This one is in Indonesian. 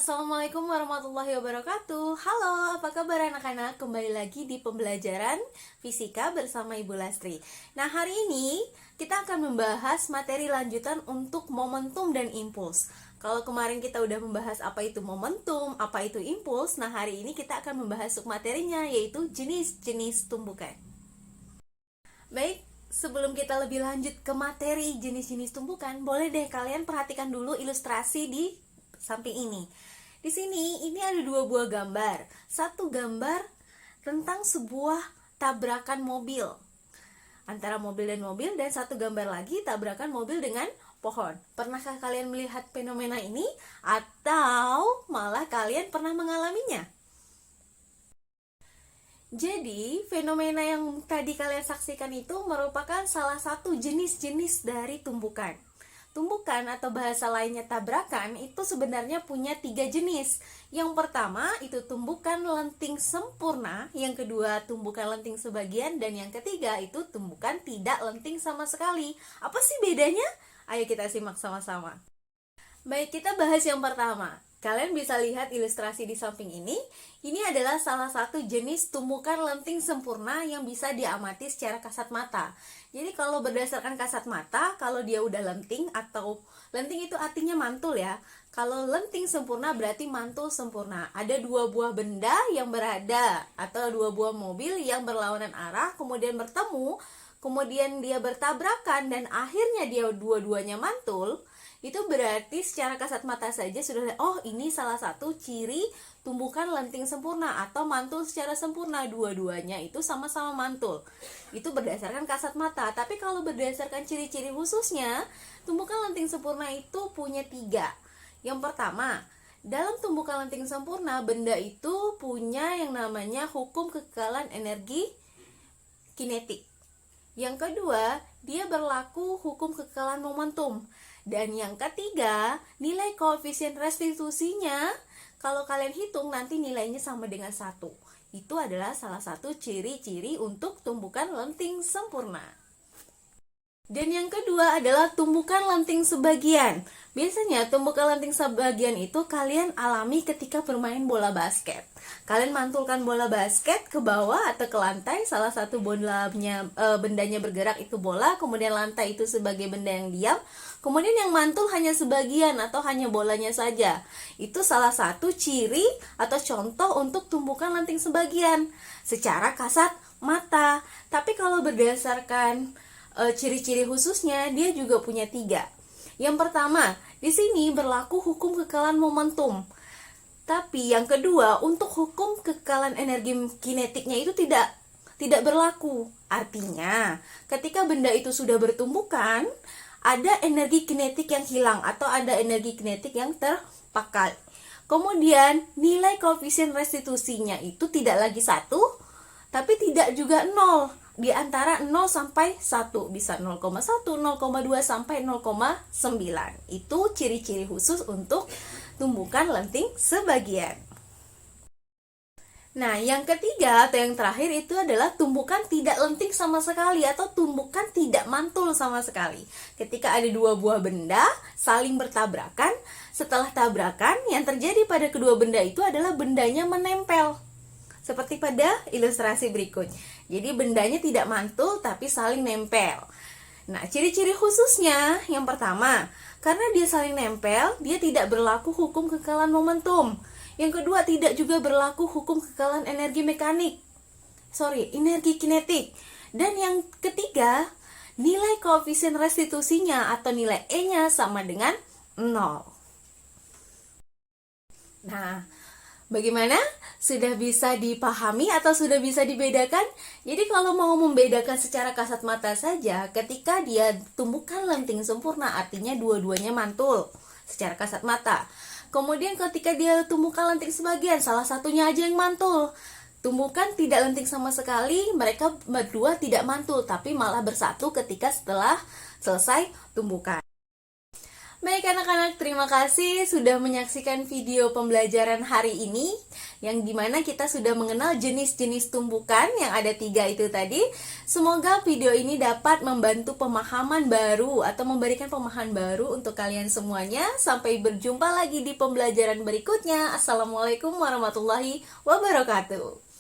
Assalamualaikum warahmatullahi wabarakatuh. Halo, apa kabar anak-anak? Kembali lagi di pembelajaran fisika bersama Ibu Lastri. Nah, hari ini kita akan membahas materi lanjutan untuk momentum dan impuls. Kalau kemarin kita udah membahas apa itu momentum, apa itu impuls, nah hari ini kita akan membahas submaterinya, yaitu jenis-jenis tumbukan. Baik, sebelum kita lebih lanjut ke materi jenis-jenis tumbukan, boleh deh kalian perhatikan dulu ilustrasi di samping ini. Di sini ini ada dua buah gambar. Satu gambar tentang sebuah tabrakan mobil antara mobil dan mobil, dan satu gambar lagi tabrakan mobil dengan pohon. Pernahkah kalian melihat fenomena ini atau malah kalian pernah mengalaminya? Jadi, fenomena yang tadi kalian saksikan itu merupakan salah satu jenis-jenis dari tumbukan. Tumbukan atau bahasa lainnya tabrakan itu sebenarnya punya 3 jenis. Yang pertama itu tumbukan lenting sempurna, yang kedua tumbukan lenting sebagian, dan yang ketiga itu tumbukan tidak lenting sama sekali. Apa sih bedanya? Ayo kita simak sama-sama. Baik, kita bahas yang pertama. Kalian bisa lihat ilustrasi di samping ini. Ini adalah salah satu jenis tumbukan lenting sempurna yang bisa diamati secara kasat mata. Jadi kalau berdasarkan kasat mata, kalau dia udah lenting, atau lenting itu artinya mantul ya. Kalau lenting sempurna berarti mantul sempurna. Ada dua buah benda yang berada, atau dua buah mobil yang berlawanan arah, kemudian bertemu, kemudian dia bertabrakan, dan akhirnya dia dua-duanya mantul. Itu berarti secara kasat mata saja sudah, oh ini salah satu ciri tumbukan lenting sempurna atau mantul secara sempurna. Dua-duanya itu sama-sama mantul. Itu berdasarkan kasat mata. Tapi kalau berdasarkan ciri-ciri khususnya, tumbukan lenting sempurna itu punya 3. Yang pertama, dalam tumbukan lenting sempurna, benda itu punya yang namanya hukum kekekalan energi kinetik. Yang kedua, dia berlaku hukum kekekalan momentum. Dan yang ketiga, nilai koefisien restitusinya, kalau kalian hitung nanti nilainya sama dengan 1. Itu adalah salah satu ciri-ciri untuk tumbukan lenting sempurna. Dan yang kedua adalah tumbukan lenting sebagian. Biasanya tumbukan lenting sebagian itu kalian alami ketika bermain bola basket. Kalian mantulkan bola basket ke bawah atau ke lantai, salah satu bendanya bergerak itu bola, kemudian lantai itu sebagai benda yang diam, kemudian yang mantul hanya sebagian atau hanya bolanya saja. Itu salah satu ciri atau contoh untuk tumbukan lenting sebagian secara kasat mata. Tapi kalau berdasarkan ciri-ciri khususnya, dia juga punya 3. Yang pertama, di sini berlaku hukum kekekalan momentum. Tapi yang kedua, untuk hukum kekekalan energi kinetiknya itu tidak berlaku. Artinya, ketika benda itu sudah bertumbukan, ada energi kinetik yang hilang atau ada energi kinetik yang terpakai. Kemudian, nilai koefisien restitusinya itu tidak lagi 1, tapi tidak juga 0. Di antara 0 sampai 1, bisa 0,1, 0,2 sampai 0,9. Itu ciri-ciri khusus untuk tumbukan lenting sebagian. Nah, yang ketiga atau yang terakhir itu adalah tumbukan tidak lenting sama sekali atau tumbukan tidak mantul sama sekali. Ketika ada dua buah benda saling bertabrakan, setelah tabrakan yang terjadi pada kedua benda itu adalah bendanya menempel. Seperti pada ilustrasi berikut. Jadi bendanya tidak mantul tapi saling nempel. Nah, ciri-ciri khususnya yang pertama, karena dia saling nempel, dia tidak berlaku hukum kekekalan momentum. Yang kedua, tidak juga berlaku hukum kekekalan energi kinetik. Dan yang ketiga, nilai koefisien restitusinya atau nilai E-nya sama dengan 0. Nah, bagaimana? Sudah bisa dipahami atau sudah bisa dibedakan? Jadi kalau mau membedakan secara kasat mata saja, ketika dia tumbukan lenting sempurna, artinya dua-duanya mantul secara kasat mata. Kemudian ketika dia tumbukan lenting sebagian, salah satunya aja yang mantul. Tumbukan tidak lenting sama sekali, mereka berdua tidak mantul, tapi malah bersatu ketika setelah selesai tumbukan. Baik anak-anak, terima kasih sudah menyaksikan video pembelajaran hari ini, yang dimana kita sudah mengenal jenis-jenis tumbukan yang ada 3 itu tadi. Semoga video ini dapat membantu pemahaman baru atau memberikan pemahaman baru untuk kalian semuanya. Sampai berjumpa lagi di pembelajaran berikutnya. Assalamualaikum warahmatullahi wabarakatuh.